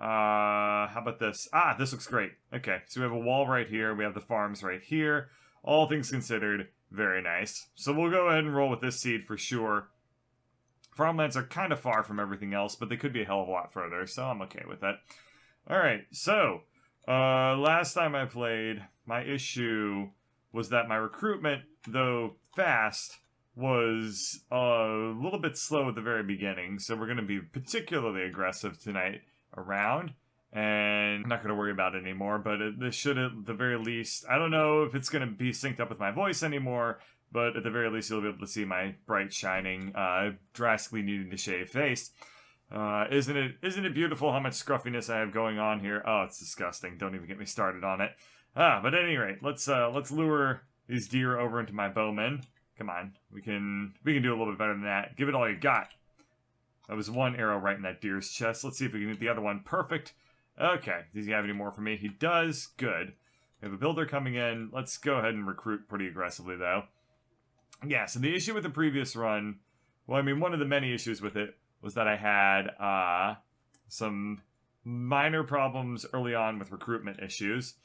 How about this? Ah, this looks great. Okay, so we have a wall right here. We have the farms right here. All things considered, very nice. So we'll go ahead and roll with this seed for sure. Farmlands are kind of far from everything else, but they could be a hell of a lot further, so I'm okay with that. Alright, so, last time I played, my issue was that my recruitment, though fast, was a little bit slow at the very beginning, so we're going to be particularly aggressive tonight around, and I'm not going to worry about it anymore, but this should at the very least, I don't know if it's going to be synced up with my voice anymore, but at the very least you'll be able to see my bright, shining, drastically needing to shave face. Isn't it beautiful how much scruffiness I have going on here? Oh, it's disgusting. Don't even get me started on it. But at any rate, let's lure these deer over into my bowmen. Come on, we can do a little bit better than that. Give it all you got. That was one arrow right in that deer's chest. Let's see if we can hit the other one. Perfect. Okay, does he have any more for me? He does. Good. We have a builder coming in. Let's go ahead and recruit pretty aggressively, though. Yeah, so the issue with the previous run, well, I mean, one of the many issues with it was that I had some minor problems early on with recruitment issues.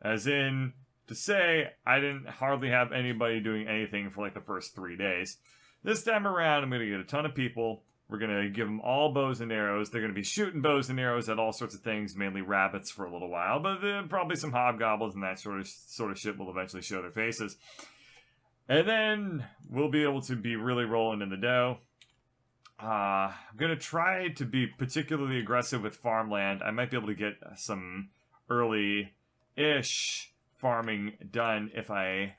As in, to say, I didn't hardly have anybody doing anything for like the first 3 days. This time around, I'm going to get a ton of people. We're going to give them all bows and arrows. They're going to be shooting bows and arrows at all sorts of things, mainly rabbits for a little while, but probably some hobgoblins and that sort of shit will eventually show their faces. And then we'll be able to be really rolling in the dough. I'm going to try to be particularly aggressive with farmland. I might be able to get some early-ish farming done if I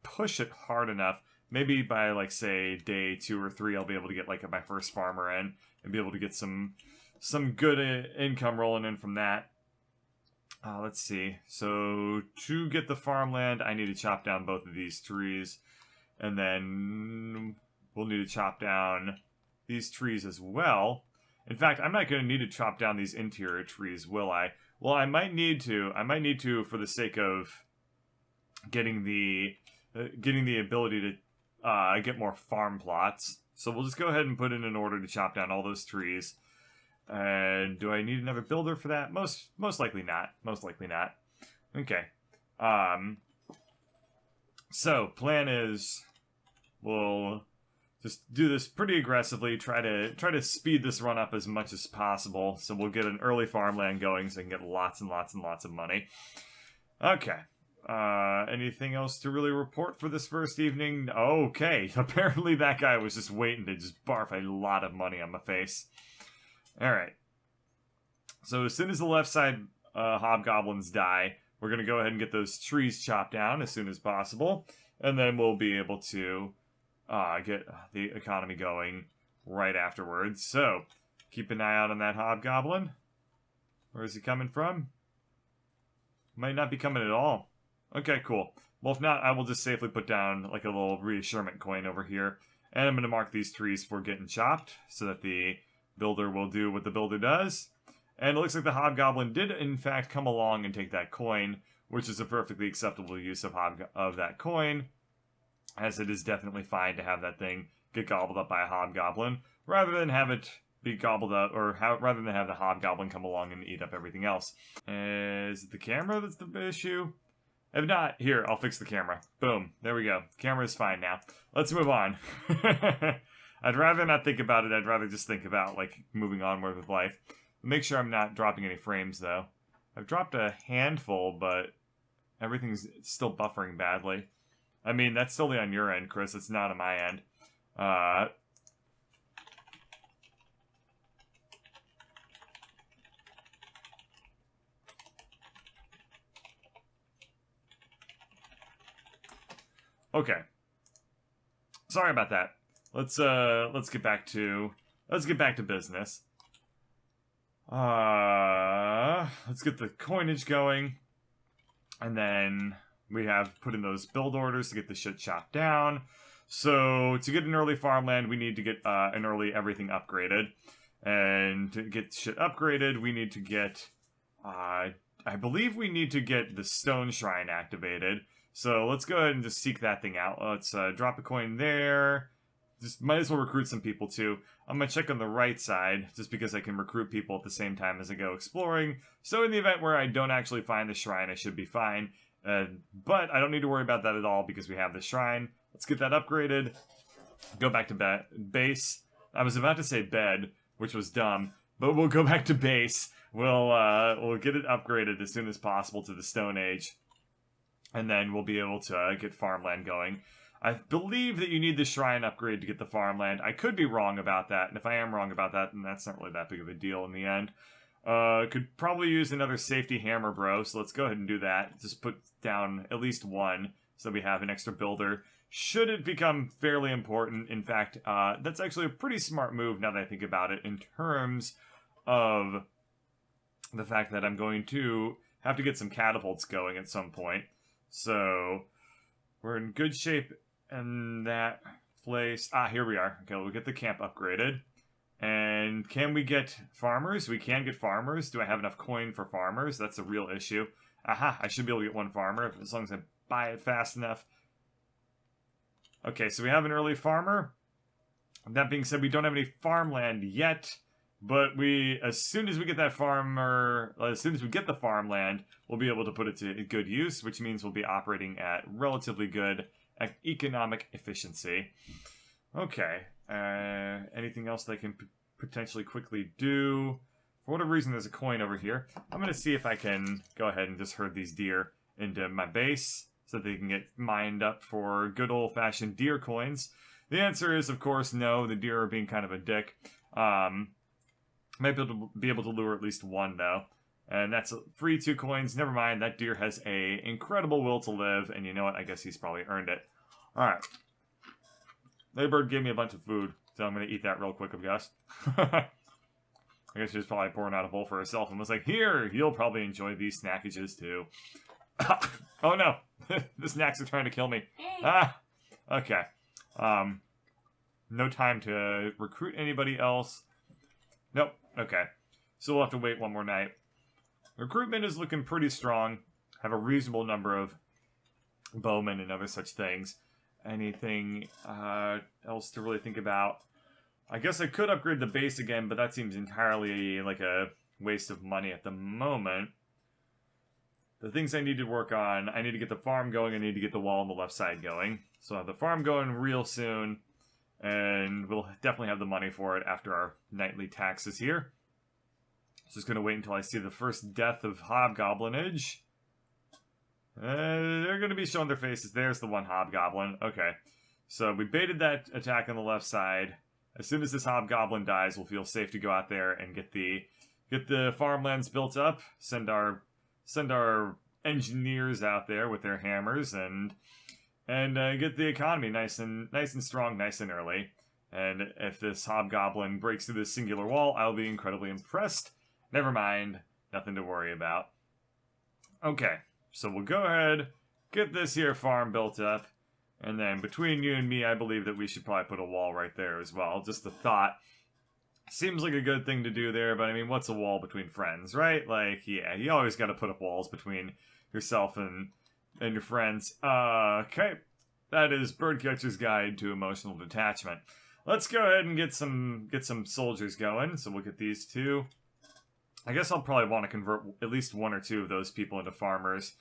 push it hard enough. Maybe by, like, say, day 2 or 3, I'll be able to get, like, my first farmer in and be able to get some good income rolling in from that. Let's see. So, to get the farmland, I need to chop down both of these trees. And then we'll need to chop down these trees as well. In fact, I'm not going to need to chop down these interior trees, will I? Well, I might need to. I might need to for the sake of getting the ability to get more farm plots. So we'll just go ahead and put in an order to chop down all those trees. And do I need another builder for that? Most likely not. Most likely not. Okay. So plan is we'll just do this pretty aggressively. Try to speed this run up as much as possible. So we'll get an early farmland going so I can get lots and lots and lots of money. Okay. Anything else to really report for this first evening? Okay. Apparently that guy was just waiting to just barf a lot of money on my face. Alright. So as soon as the left side hobgoblins die, we're going to go ahead and get those trees chopped down as soon as possible. And then we'll be able to get the economy going right afterwards. So, keep an eye out on that hobgoblin. Where is he coming from? Might not be coming at all. Okay, cool. Well, if not, I will just safely put down like a little reassurement coin over here. And I'm going to mark these trees for getting chopped so that the builder will do what the builder does. And it looks like the hobgoblin did in fact come along and take that coin, which is a perfectly acceptable use of that coin, as it is definitely fine to have that thing get gobbled up by a hobgoblin, rather than have it be gobbled up, or rather than have the hobgoblin come along and eat up everything else. Is it the camera that's the issue? If not, here, I'll fix the camera. Boom. There we go. Camera is fine now. Let's move on. I'd rather not think about it. I'd rather just think about, like, moving onward with life. Make sure I'm not dropping any frames, though. I've dropped a handful, but everything's still buffering badly. I mean, that's solely on your end, Chris. It's not on my end. Okay. Sorry about that. Let's get back to business. Let's get the coinage going, and then we have put in those build orders to get the shit chopped down. So to get an early farmland, we need to get an early everything upgraded, and to get shit upgraded, we need to get I believe we need to get the stone shrine activated. So let's go ahead and just seek that thing out. Let's drop a coin there. just might as well recruit some people too. I'm going to check on the right side, just because I can recruit people at the same time as I go exploring. So in the event where I don't actually find the shrine, I should be fine. But I don't need to worry about that at all, because we have the shrine. Let's get that upgraded. Go back to base. I was about to say bed, which was dumb, but we'll go back to base. We'll get it upgraded as soon as possible to the Stone Age, and then we'll be able to get farmland going. I believe that you need the shrine upgrade to get the farmland. I could be wrong about that, and if I am wrong about that, then that's not really that big of a deal in the end. Could probably use another safety hammer, bro, so let's go ahead and do that. Just put down at least one, so we have an extra builder. Should it become fairly important, in fact, that's actually a pretty smart move now that I think about it, in terms of the fact that I'm going to have to get some catapults going at some point. So, we're in good shape in that place. Here we are. Okay, we'll get the camp upgraded. And can we get farmers? We can get farmers. Do I have enough coin for farmers? That's a real issue. Aha, I should be able to get one farmer, as long as I buy it fast enough. Okay, so we have an early farmer. That being said, we don't have any farmland yet. But as soon as we get that farmer, as soon as we get the farmland, we'll be able to put it to good use, which means we'll be operating at relatively good economic efficiency. Okay, anything else that I can potentially quickly do? For whatever reason, there's a coin over here. I'm going to see if I can go ahead and just herd these deer into my base, so that they can get mined up for good old-fashioned deer coins. The answer is, of course, no. The deer are being kind of a dick. Might be able to lure at least one, though. And that's free 2 coins. Never mind, that deer has a incredible will to live, and you know what? I guess he's probably earned it. Alright. That bird gave me a bunch of food, so I'm going to eat that real quick, I guess. I guess she was probably pouring out a bowl for herself and was like, here, you'll probably enjoy these snackages, too. Oh, no. The snacks are trying to kill me. Okay. No time to recruit anybody else. Nope. Okay. So we'll have to wait one more night. Recruitment is looking pretty strong. Have a reasonable number of bowmen and other such things. Anything else to really think about? I guess I could upgrade the base again, but that seems entirely like a waste of money at the moment. The things I need to work on, I need to get the farm going, I need to get the wall on the left side going. So I'll have the farm going real soon. And we'll definitely have the money for it after our nightly taxes here. Just going to wait until I see the first death of hobgoblinage. They're going to be showing their faces. There's the one hobgoblin. Okay. So we baited that attack on the left side. As soon as this hobgoblin dies, we'll feel safe to go out there and get the farmlands built up. Send our engineers out there with their hammers and get the economy nice and strong, nice and early. And if this hobgoblin breaks through this singular wall, I'll be incredibly impressed. Never mind, nothing to worry about. Okay, so we'll go ahead, get this here farm built up, and then between you and me, I believe that we should probably put a wall right there as well. Just a thought. Seems like a good thing to do there, but I mean, what's a wall between friends, right? Like, yeah, you always got to put up walls between yourself and your friends. Okay. That is Birdcatcher's Guide to Emotional Detachment. Let's go ahead and get some soldiers going. So we'll get these 2. I guess I'll probably want to convert at least 1 or 2 of those people into farmers,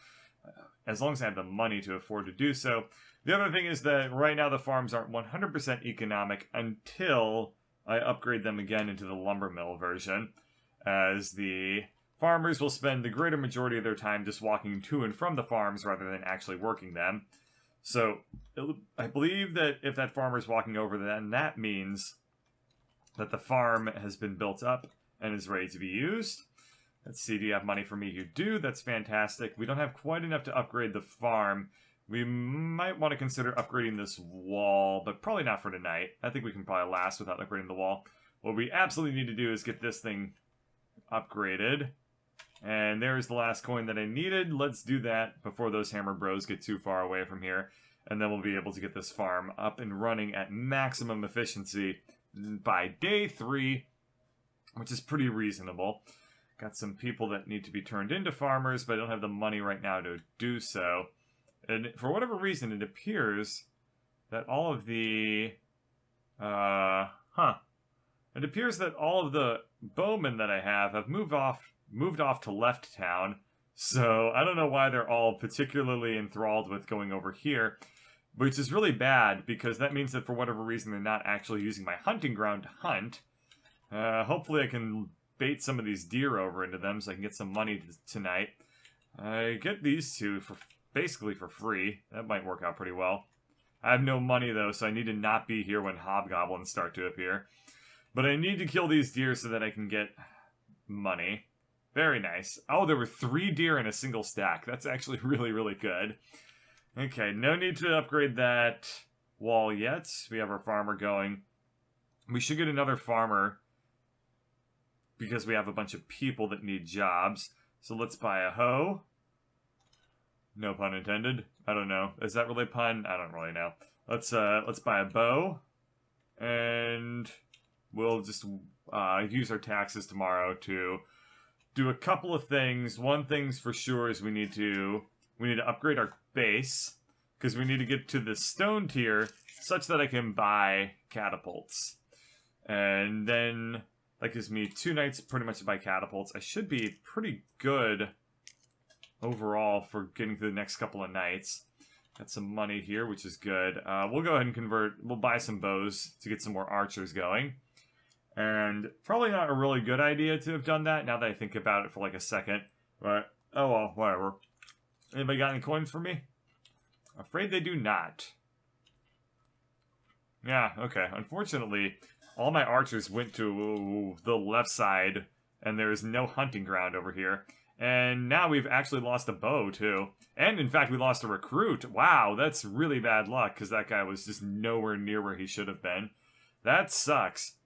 as long as I have the money to afford to do so. The other thing is that right now the farms aren't 100% economic until I upgrade them again into the lumber mill version, as the farmers will spend the greater majority of their time just walking to and from the farms rather than actually working them. So, I believe that if that farmer is walking over, then that means that the farm has been built up and is ready to be used. Let's see, do you have money for me? You do, that's fantastic. We don't have quite enough to upgrade the farm. We might want to consider upgrading this wall, but probably not for tonight. I think we can probably last without upgrading the wall. What we absolutely need to do is get this thing upgraded. And there's the last coin that I needed. Let's do that before those hammer bros get too far away from here. And then we'll be able to get this farm up and running at maximum efficiency by day 3, which is pretty reasonable. Got some people that need to be turned into farmers, but I don't have the money right now to do so. And for whatever reason, it appears that all of the... Huh. It appears that all of the bowmen that I have moved off to Left Town. So I don't know why they're all particularly enthralled with going over here, which is really bad because that means that for whatever reason they're not actually using my hunting ground to hunt. Hopefully I can bait some of these deer over into them so I can get some money tonight. I get these two for basically for free. That might work out pretty well. I have no money though, so I need to not be here when hobgoblins start to appear. But I need to kill these deer so that I can get money. Very nice. Oh, there were 3 deer in a single stack. That's actually really, really good. Okay, no need to upgrade that wall yet. We have our farmer going. We should get another farmer because we have a bunch of people that need jobs. So let's buy a hoe. No pun intended. I don't know. Is that really a pun? I don't really know. Let's buy a bow. And we'll just use our taxes tomorrow to do a couple of things. One thing's for sure is we need to upgrade our base because we need to get to the stone tier such that I can buy catapults. And then that gives me 2 nights pretty much to buy catapults. I should be pretty good overall for getting through the next couple of nights. Got some money here, which is good. We'll go ahead and convert. We'll buy some bows to get some more archers going. And probably not a really good idea to have done that now that I think about it for like a second. But, oh well, whatever. Anybody got any coins for me? Afraid they do not. Yeah, okay. Unfortunately, all my archers went to the left side, and there's no hunting ground over here. And now we've actually lost a bow, too. And, in fact, we lost a recruit. Wow, that's really bad luck, because that guy was just nowhere near where he should have been. That sucks.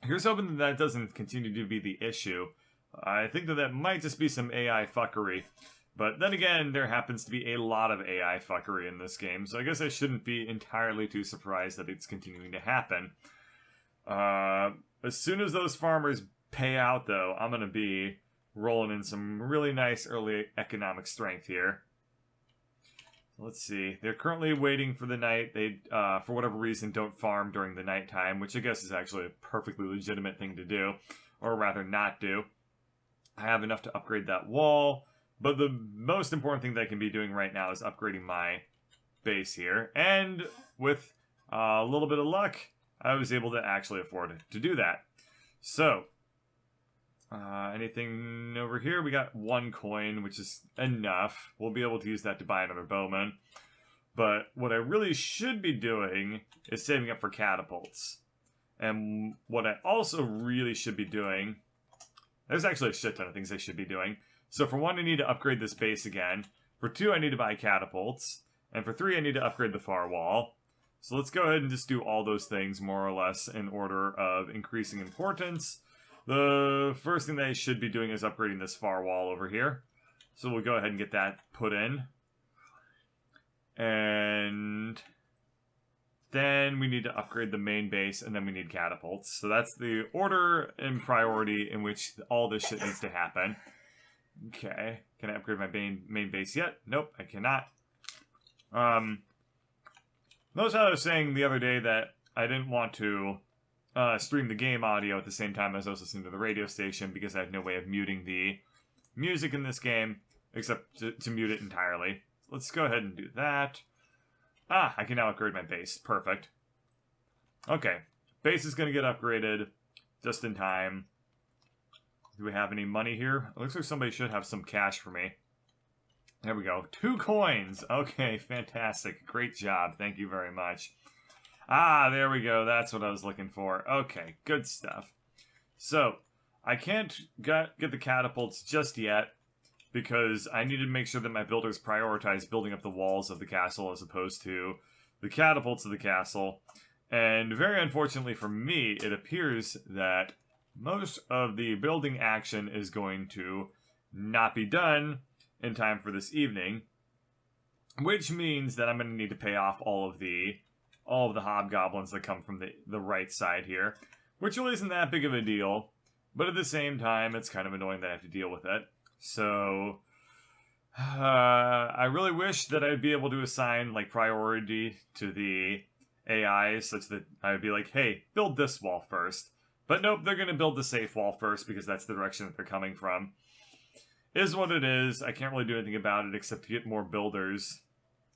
Here's hoping that doesn't continue to be the issue. I think that might just be some AI fuckery. But then again, there happens to be a lot of AI fuckery in this game, so I guess I shouldn't be entirely too surprised that it's continuing to happen. As soon as those farmers pay out, though, I'm going to be rolling in some really nice early economic strength here. Let's see. They're currently waiting for the night. They, for whatever reason, don't farm during the nighttime, which I guess is actually a perfectly legitimate thing to do, or rather not do. I have enough to upgrade that wall, but the most important thing that I can be doing right now is upgrading my base here. And with a little bit of luck, I was able to actually afford to do that. So, anything over here? We got 1 coin, which is enough. We'll be able to use that to buy another bowman. But what I really should be doing is saving up for catapults. And what I also really should be doing... There's actually a shit ton of things I should be doing. So for 1, I need to upgrade this base again. For 2, I need to buy catapults. And for 3, I need to upgrade the far wall. So let's go ahead and just do all those things more or less in order of increasing importance. The first thing that I should be doing is upgrading this far wall over here. So we'll go ahead and get that put in. And then we need to upgrade the main base, and then we need catapults. So that's the order and priority in which all this shit needs to happen. Okay. Can I upgrade my main base yet? Nope, I cannot. Notice how I was saying the other day that I didn't want to stream the game audio at the same time as I was listening to the radio station because I have no way of muting the music in this game except to mute it entirely. Let's go ahead and do that. Ah, I can now upgrade my base. Perfect. Okay. Base is going to get upgraded just in time. Do we have any money here? It looks like somebody should have some cash for me. There we go. 2 coins. Okay, fantastic. Great job. Thank you very much. Ah, there we go. That's what I was looking for. Okay, good stuff. So, I can't get the catapults just yet because I need to make sure that my builders prioritize building up the walls of the castle as opposed to the catapults of the castle. And very unfortunately for me, it appears that most of the building action is going to not be done in time for this evening, which means that I'm going to need to pay off all of the hobgoblins that come from the right side here, which really isn't that big of a deal, but at the same time, it's kind of annoying that I have to deal with it. So, I really wish that I'd be able to assign, like, priority to the AI such that I would be like, hey, build this wall first. But nope, they're going to build the safe wall first because that's the direction that they're coming from. Is what it is. I can't really do anything about it except to get more builders.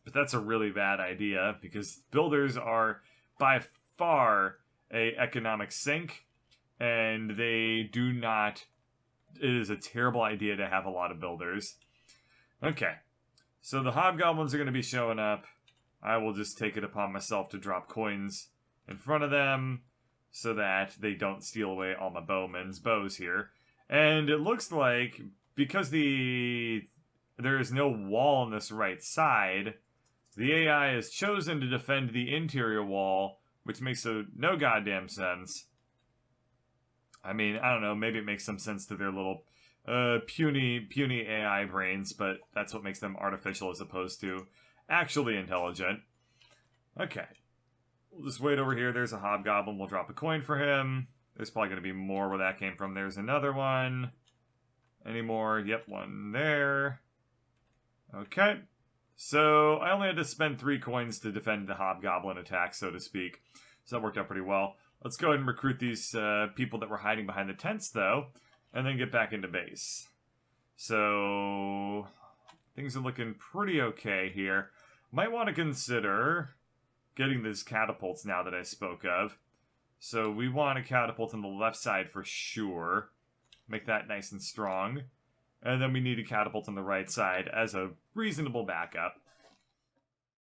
But that's a really bad idea because builders are by far a economic sink, and they do not... It is a terrible idea to have a lot of builders. Okay, so the hobgoblins are going to be showing up. I will just take it upon myself to drop coins in front of them so that they don't steal away all my bowmen's bows here. And it looks like, because there is no wall on this right side, the AI has chosen to defend the interior wall, which makes no goddamn sense. I mean, I don't know, maybe it makes some sense to their little puny AI brains, but that's what makes them artificial as opposed to actually intelligent. Okay. We'll just wait over here. There's a hobgoblin. We'll drop a coin for him. There's probably going to be more where that came from. There's another one. Any more? Yep, one there. Okay. So I only had to spend 3 coins to defend the hobgoblin attack, so to speak. So that worked out pretty well. Let's go ahead and recruit these people that were hiding behind the tents, though, and then get back into base. So things are looking pretty okay here. Might want to consider getting these catapults now that I spoke of. So we want a catapult on the left side for sure. Make that nice and strong. And then we need a catapult on the right side as a reasonable backup.